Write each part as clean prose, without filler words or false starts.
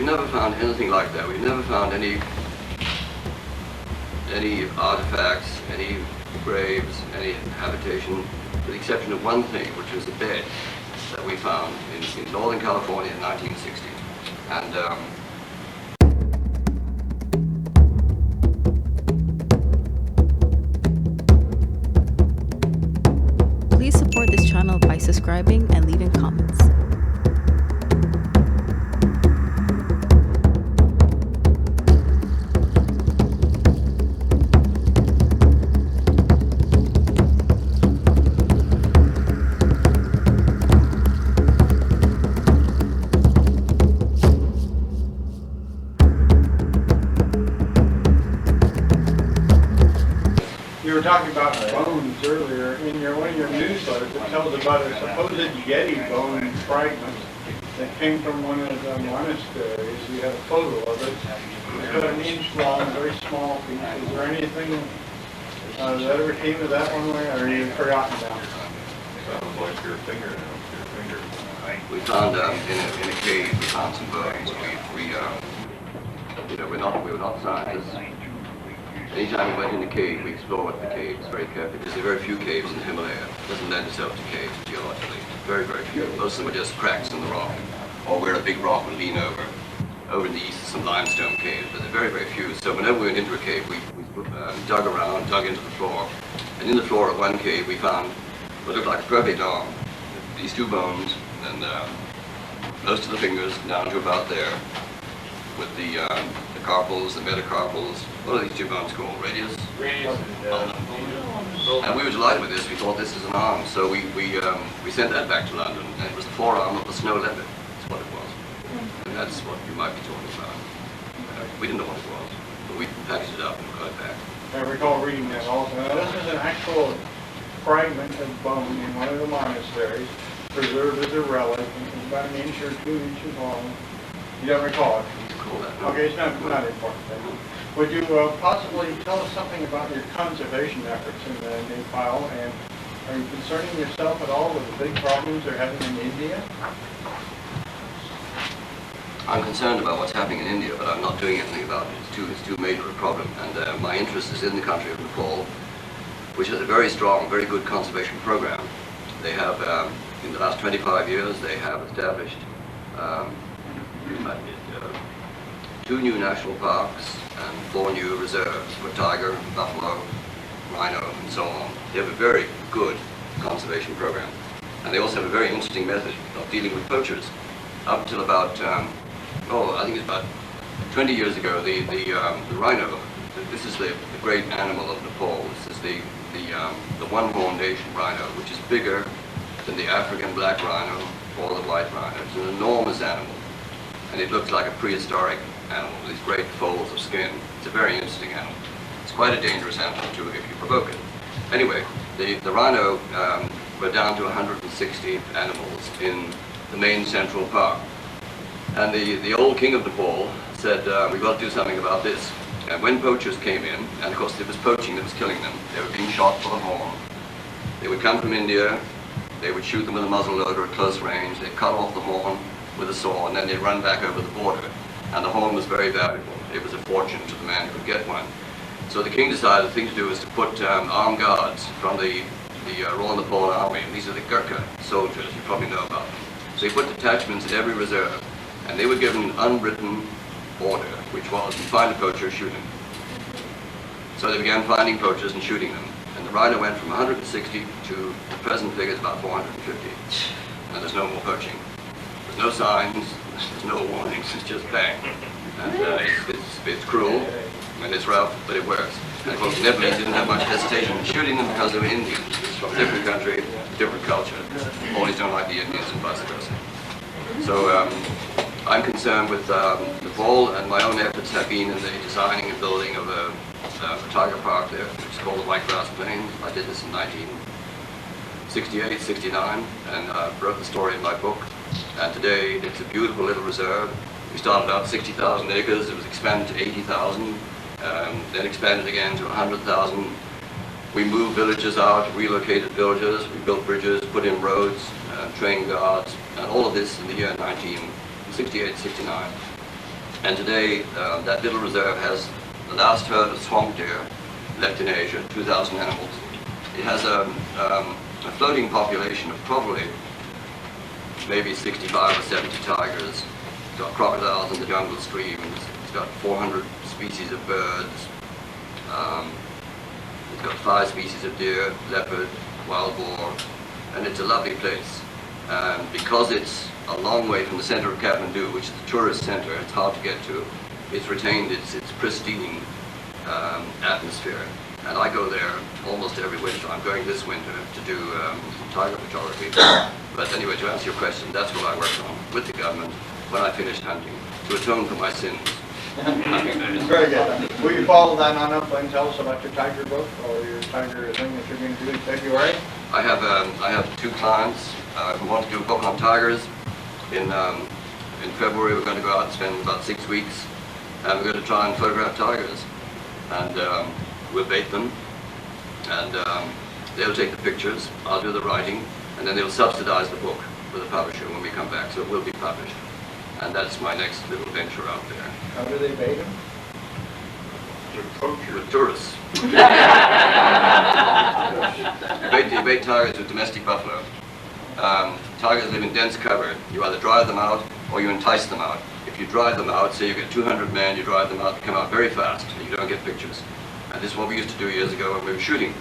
we've never found anything like that. We've never found any artifacts, any graves, any habitation, with the exception of one thing, which was a bed that we found in Northern California in 1960. And please support this channel by subscribing and leaving comments. You were talking about bones earlier in one of your newsletters that tells about a supposed Yeti bone fragment that came from one of the monasteries. You have a photo of it. It's about an inch long, very small piece. Is there anything that ever came to that one way, or are you forgotten now? Sounds like your finger. we found in a cave, we found some bones. We were not scientists. Anytime we went in a cave, we explored the caves very carefully, because there are very few caves in the Himalaya. It doesn't lend itself to caves geologically. Very, very few. Most of them are just cracks in the rock, or where a big rock would lean over. Over in the east, some limestone caves, but they're very, very few. So whenever we went into a cave, we dug around, dug into the floor. And in the floor of one cave, we found what looked like a perfect arm. These two bones, and most of the fingers down to about there, with the carpals, the metacarpals. What are these two bones called? Radius? Radius. And we were delighted with this. We thought this is an arm. So we sent that back to London, and it was the forearm of a snow leopard. That's what it was. And that's what you might be talking about. We didn't know what it was, but we packaged it up and got it back. I recall reading that also. Now, this is an actual fragment of bone in one of the monasteries, preserved as a relic, and it's about an inch or 2 inches long. You don't recall it? Okay, it's not important then. Would you possibly tell us something about your conservation efforts in Nepal, and are you concerning yourself at all with the big problems they're having in India? I'm concerned about what's happening in India, but I'm not doing anything about it. It's too major a problem. And my interest is in the country of Nepal, which has a very strong, very good conservation program. They have, in the last 25 years, they have established 2 new national parks and 4 new reserves for tiger, buffalo, rhino, and so on. They have a very good conservation program. And they also have a very interesting method of dealing with poachers. Up until about, I think it's about 20 years ago, the rhino, this is the great animal of Nepal. This is the one-horned Asian rhino, which is bigger than the African black rhino or the white rhino. It's an enormous animal, and it looks like a prehistoric animal with these great folds of skin. It's a very interesting animal. It's quite a dangerous animal too if you provoke it. Anyway, the rhino, we're down to 160 animals in the main central park. And the old king of Nepal said, we've got to do something about this. And when poachers came in, and of course it was poaching that was killing them, they were being shot for the horn. They would come from India, they would shoot them with a muzzle loader at close range, they'd cut off the horn with a saw, and then they'd run back over the border. And the horn was very valuable. It was a fortune to the man who could get one. So the king decided the thing to do was to put armed guards from the Royal Nepal Army, and these are the Gurkha soldiers, you probably know about them. So he put detachments in every reserve, and they were given an unwritten order, which was, you find a poacher, shoot him. So they began finding poachers and shooting them. And the rhino went from 160 to the present figure is about 450. And there's no more poaching. There's no signs, there's no warnings, it's just bang. And it's cruel, and it's rough, but it works. And of course the Nepalese didn't have much hesitation in shooting them because they were Indians. From a different country, different culture. Always don't like the Indians and vice versa. So I'm concerned with Nepal, and my own efforts have been in the designing and building of a tiger park there, which is called the White Grass Plains. I did this in 1968, 69, and wrote the story in my book. And today it's a beautiful little reserve. We started out 60,000 acres, it was expanded to 80,000, then expanded again to 100,000. We moved villages out, relocated villages, we built bridges, put in roads, trained guards, and all of this in the year 1968, 69. And today, that little reserve has the last herd of swamp deer left in Asia, 2,000 animals. It has a floating population of probably maybe 65 or 70 tigers. It's got crocodiles in the jungle streams. It's got 400 species of birds. It's got 5 species of deer, leopard, wild boar, and it's a lovely place. Because it's a long way from the center of Kathmandu, which is the tourist center, it's hard to get to. It's retained its pristine atmosphere. And I go there almost every winter. I'm going this winter to do tiger photography. But anyway, to answer your question, that's what I work on with the government when I finish hunting, to atone for my sins. Very good. Will you follow that on up and tell us about your tiger book or your tiger thing that you're going to do in February? I have 2 clients who want to do a book on tigers. In February, we're going to go out and spend about 6 weeks, and we're going to try and photograph tigers. And we'll bait them, and they'll take the pictures, I'll do the writing, and then they'll subsidize the book with the publisher when we come back, so it will be published. And that's my next little venture out there. How do they bait them? With tourists. You bait tigers with domestic buffalo. Tigers live in dense cover. You either drive them out or you entice them out. If you drive them out, say you get 200 men, you drive them out, they come out very fast, and you don't get pictures. And this is what we used to do years ago when we were shooting.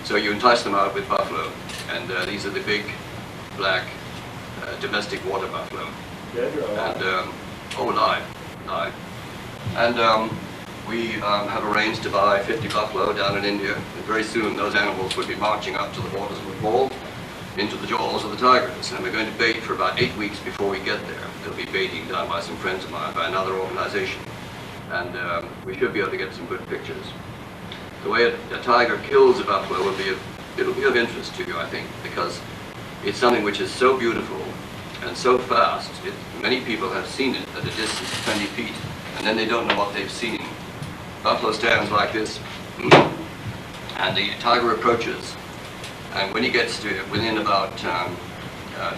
So you entice them out with buffalo, and these are the big, black, domestic water buffalo. Dead or alive? And live. And we have arranged to buy 50 buffalo down in India, and very soon those animals will be marching up to the borders of Nepal, into the jaws of the tigers, and we're going to bait for about 8 weeks before we get there. There'll be baiting done by some friends of mine, by another organization, and we should be able to get some good pictures. The way a tiger kills a buffalo it'll be of interest to you, I think, because it's something which is so beautiful and so fast. Many people have seen it at a distance of 20 feet, and then they don't know what they've seen. Buffalo stands like this, and the tiger approaches, and when he gets to within about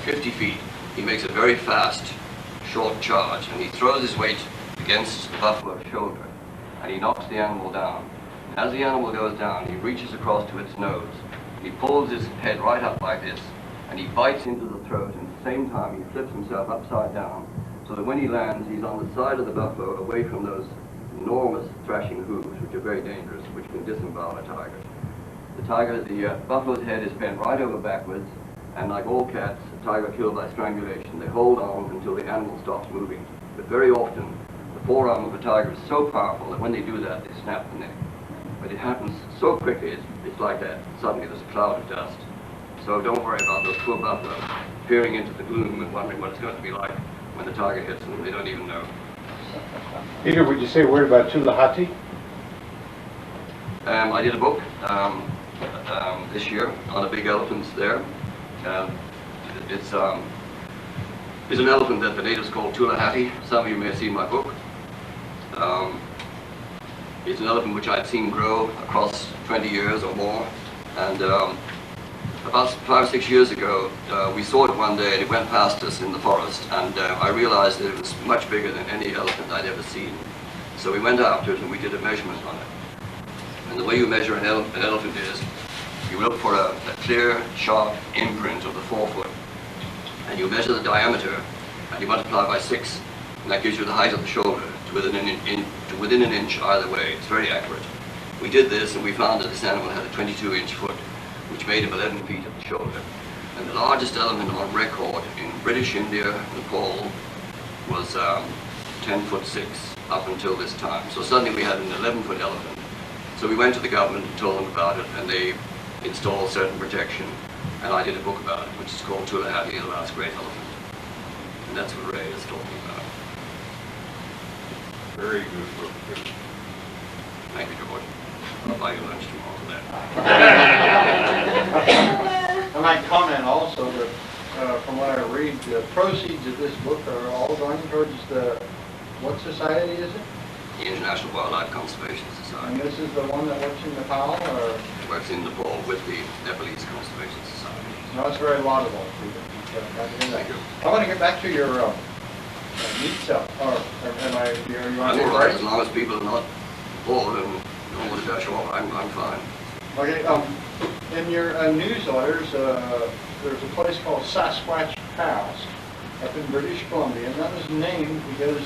50 feet, he makes a very fast, short charge, and he throws his weight against the buffalo's shoulder, and he knocks the animal down. And as the animal goes down, he reaches across to its nose, and he pulls his head right up like this, and he bites into the throat, and at the same time he flips himself upside down, so that when he lands, he's on the side of the buffalo, away from those enormous thrashing hooves, which are very dangerous, which can disembowel a tiger. The buffalo's head is bent right over backwards, and like all cats, a tiger killed by strangulation, they hold on until the animal stops moving. But very often, the forearm of a tiger is so powerful that when they do that, they snap the neck. But it happens so quickly, it's like that. Suddenly there's a cloud of dust. So don't worry about those poor buffalo peering into the gloom and wondering what it's going to be like when the tiger hits them. They don't even know. Peter, would you say a word about Tulahati? I did a book this year on the big elephants there. It's an elephant that the natives call Tulahati. Some of you may have seen my book. It's an elephant which I'd seen grow across 20 years or more. And about 5 or 6 years ago, we saw it one day and it went past us in the forest. And I realized that it was much bigger than any elephant I'd ever seen. So we went after it and we did a measurement on it. And the way you measure an elephant is, you look for a clear, sharp imprint of the forefoot, and you measure the diameter, and you multiply by 6, and that gives you the height of the shoulder to within an inch either way. It's very accurate. We did this, and we found that this animal had a 22-inch foot, which made him 11 feet at the shoulder. And the largest elephant on record in British India, Nepal, was 10'6" up until this time. So suddenly we had an 11-foot elephant. So we went to the government and told them about it, and they installed certain protection. And I did a book about it, which is called Tulahati, the Last Great Elephant. And that's what Ray is talking about. Very good book. Thank you, George. I'll buy you lunch tomorrow for that. I might comment also that from what I read, the proceeds of this book are all going towards what society is it? The International Wildlife Conservation And Society. this is the one that works in Nepal, or? Works in Nepal with the Nepalese Conservation Society. No, it's very laudable. Peter. Thank you. I want to get back to your meat cell, or am I, you I'm want to all say right, right? as long as people are not bored and don't want to dash off, I'm fine. Okay, in your newsletters, there's a place called Sasquatch Pass up in British Columbia, and that was named because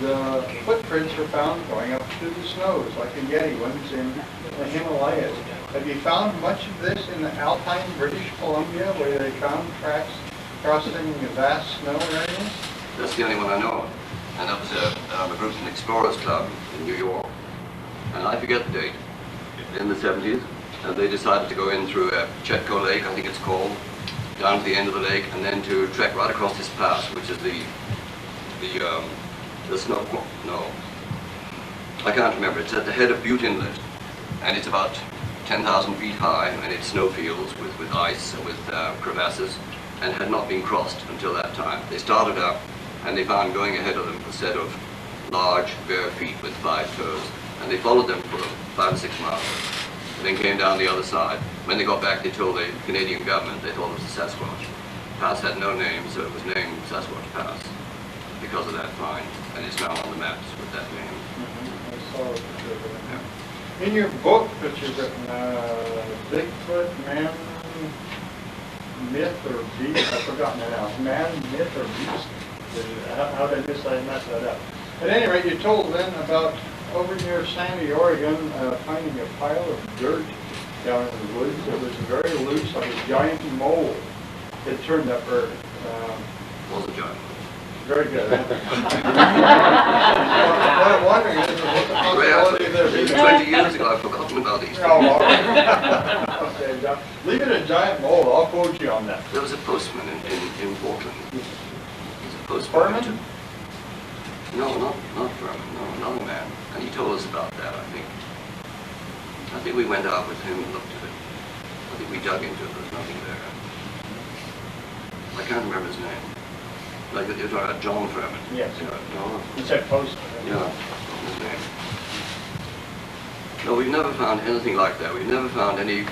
the footprints were found going up through the snows, like the Yeti ones in the Himalayas. Have you found much of this in the Alpine British Columbia, where they found tracks crossing the vast snow areas? That's the only one I know of. And that was a group from the Explorers Club in New York. And I forget the date, in the 70s. And they decided to go in through Chetco Lake, I think it's called, down to the end of the lake, and then to trek right across this pass, which is the snow, no, I can't remember. It's at the head of Butte Inlet, and it's about 10,000 feet high, and it's snowfields with ice and with crevasses, and had not been crossed until that time. They started up, and they found going ahead of them a set of large, bare feet with 5 toes, and they followed them for 5 or 6 miles, and then came down the other side. When they got back, they told the Canadian government they thought it was the Sasquatch. Pass had no name, so it was named Sasquatch Pass because of that find, and it's now on the maps with that name. I saw it. In your book that you've written, Bigfoot, Man, Myth, or Beast, I've forgotten it now. Man, Myth, or Beast? How did I mess that up? At any rate, you told then about over near Sandy, Oregon, finding a pile of dirt down in the woods. It was very loose, like a giant mole. It turned up earth. Was a giant. Very good. What I'm wondering is what the possibility there Ray, be. 20 years ago, I've forgotten about these. Oh, all right. Okay, John. Leave it a giant mole. I'll quote you on that. There was a postman in Portland. He's a postman. Furman? No, not Furman. No, another man. And he told us about that, I think. I think we went out with him and looked at it. I think we dug into it. There was nothing there. I can't remember his name. Like you're talking about John Furman. Yes. No. You said postman. Yeah, his name. No, we've never found anything like that. We've never found any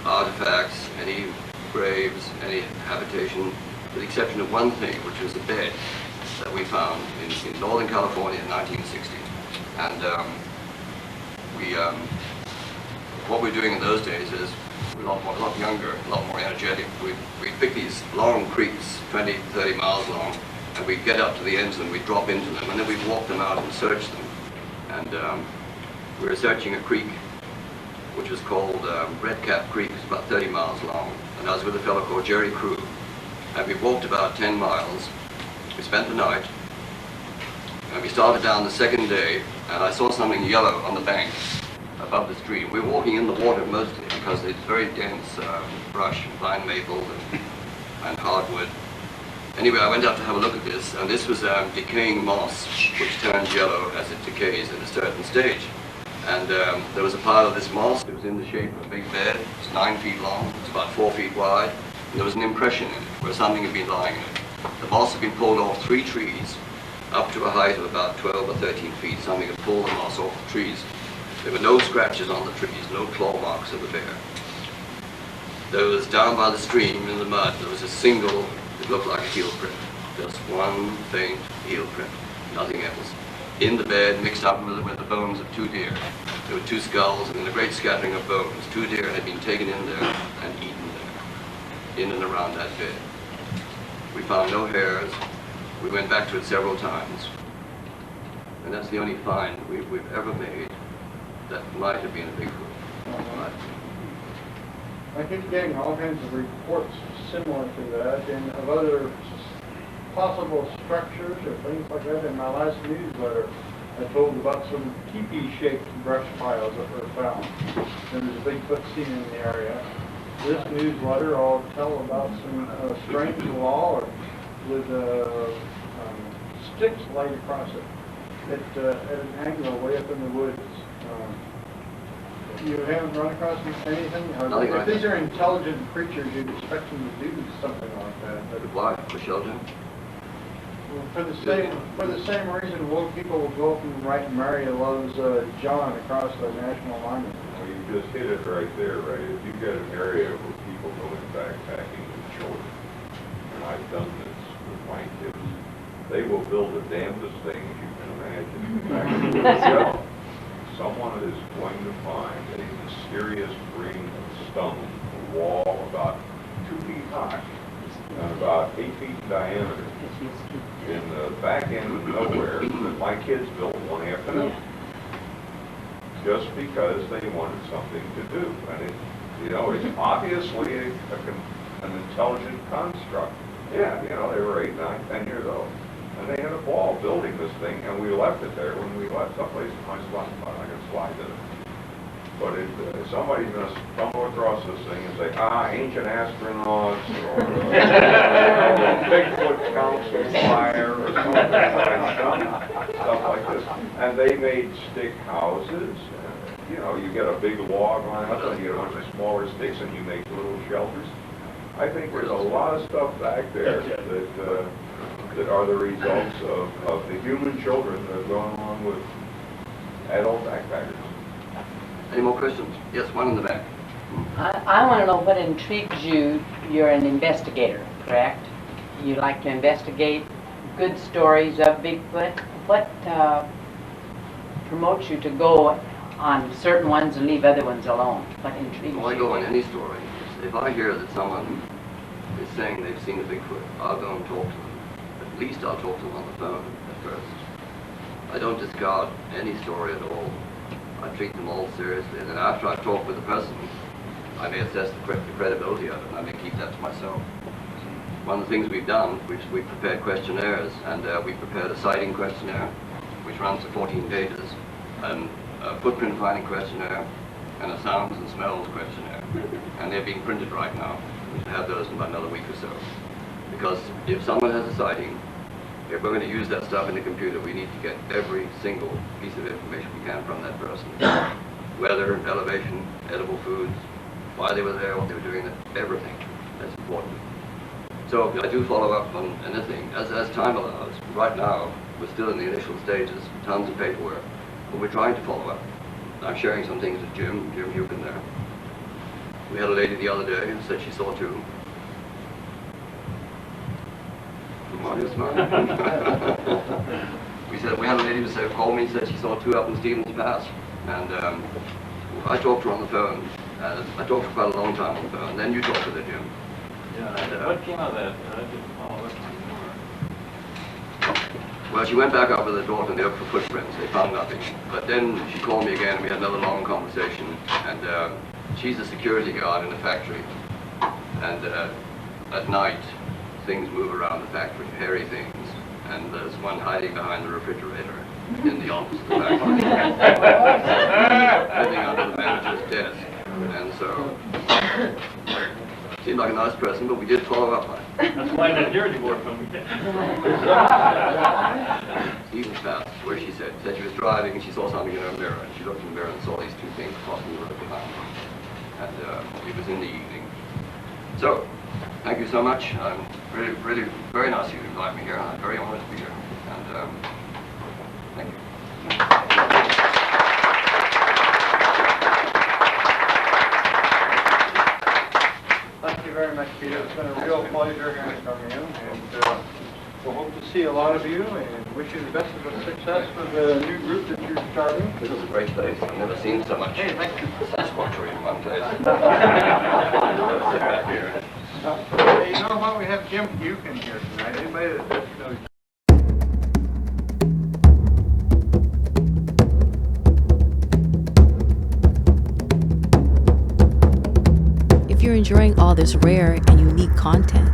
artifacts, any graves, any habitation, with the exception of one thing, which was a bed that we found in Northern California in 1960. And what we're doing in those days is we're a lot younger, a lot more energetic. We pick these long creeks, 20, 30 miles long, and we get up to the ends of them, we drop into them, and then we walk them out and search them. And we were searching a creek which was called Red Cap Creek. It's about 30 miles long. And I was with a fellow called Ray Crowe. And we walked about 10 miles. We spent the night. And we started down the second day, and I saw something yellow on the bank above the stream. We were walking in the water mostly because it's very dense brush, pine maple and hardwood. Anyway, I went up to have a look at this, and this was decaying moss, which turns yellow as it decays at a certain stage. And there was a pile of this moss. It was in the shape of a big bed. It's 9 feet long. It's about 4 feet wide. And there was an impression in it where something had been lying in it. The moss had been pulled off 3 trees up to a height of about 12 or 13 feet. Something had pulled the moss off the trees. There were no scratches on the trees, no claw marks of the bear. There was, down by the stream in the mud, there was a single, it looked like a heel print. Just one faint heel print, nothing else. In the bed, mixed up with the bones of 2 deer. There were 2 skulls and then a great scattering of bones. 2 deer had been taken in there and eaten there, in and around that bed. We found no hairs. We went back to it several times. And that's the only find we've ever made that might have been a Bigfoot. I keep getting all kinds of reports similar to that and of other possible structures or things like that. In my last newsletter, I told about some teepee-shaped brush piles that were found. There was a Bigfoot seen in the area. This newsletter, I'll tell about some strange log with sticks laid across it at an angle way up in the woods. You haven't run across anything? If these are intelligent creatures, you'd expect them to do something like that. But why? For shelter? Well, for the same reason, woke people will go up and write Mary loves John across the national monument. Well, you just hit it right there, right? If you've got an area where people go in backpacking with children, and I've done this with my build the damnedest thing you can imagine. So, someone is going to find a mysterious ring of stone, a wall about 2 feet high and about 8 feet in diameter in the back end of nowhere that my kids built one afternoon. Just because they wanted something to do. And it, you know, it's obviously an intelligent construct. Yeah, you know, they were 8, 9, 10 years old. And they had a ball building this thing, and we left it there. When we left, someplace in my spot, I can slide in it. But somebody's going to stumble across this thing and say, ancient astronauts, or Bigfoot Council fire, or something like that, stuff like this. And they made stick houses. You know, you get a big log line up, and you get a bunch of smaller sticks, and you make little shelters. I think there's a lot of stuff back there that are the results of the human children that are going along with adult backpackers. Any more questions? Yes, one in the back. I want to know what intrigues you. You're an investigator, correct? You like to investigate good stories of Bigfoot. What promotes you to go on certain ones and leave other ones alone? What intrigues you? Well, I go on any story. If I hear that someone is saying they've seen a Bigfoot, I'll go and talk to them. At least I'll talk to them on the phone at first. I don't discard any story at all. I treat them all seriously, and then after I've talked with the person, I may assess the credibility of it, and I may keep that to myself. One of the things we've done, we've prepared questionnaires, and we've prepared a sighting questionnaire, which runs for 14 pages, and a footprint finding questionnaire, and a sounds and smells questionnaire. And they're being printed right now. We should have those in about another week or so. Because if someone has a sighting, if we're going to use that stuff in the computer, we need to get every single piece of information we can from that person. Weather, elevation, edible foods, why they were there, what they were doing, everything. That's important. So I do follow up on anything, as time allows. Right now, we're still in the initial stages, tons of paperwork, but we're trying to follow up. I'm sharing some things with Jim Hukin there. We had a lady the other day who said she saw 2. Why are you smiling? We had a lady who called me and said she saw 2 up in Stevens Pass. And I talked to her on the phone. I talked to her quite a long time on the phone. And then you talked to her, Jim. Yeah, and, what came out of that? I didn't follow it. Well, she went back up with her daughter and they looked for footprints. They found nothing. But then she called me again and we had another long conversation. And she's a security guard in a factory. And at night, things move around the factory, hairy things. And there's one hiding behind the refrigerator in the office of the factory. Living under the manager's desk. And so, seemed like a nice person, but we did follow up on it. That's why that jersey wore from me. Stevens Pass, where she said she was driving and she saw something in her mirror, and she looked in the mirror and saw these 2 things crossing the road behind her. And it was in the evening. So, thank you so much. Really very nice of you to invite me here, and I'm very honored to be here. And thank you. Thank you very much, Peter. It's been a real pleasure hearing from you, and we'll hope to see a lot of you, and wish you the best of the success for the new group that you're starting. This is a great place. I've never seen so much Sasquatch in one place. Sit back here. Hey, you know what? We have Jim Hukin here tonight. Anybody that knows If you're enjoying all this rare and unique content,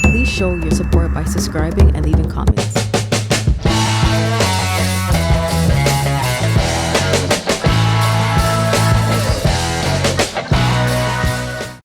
please show your support by subscribing and leaving comments.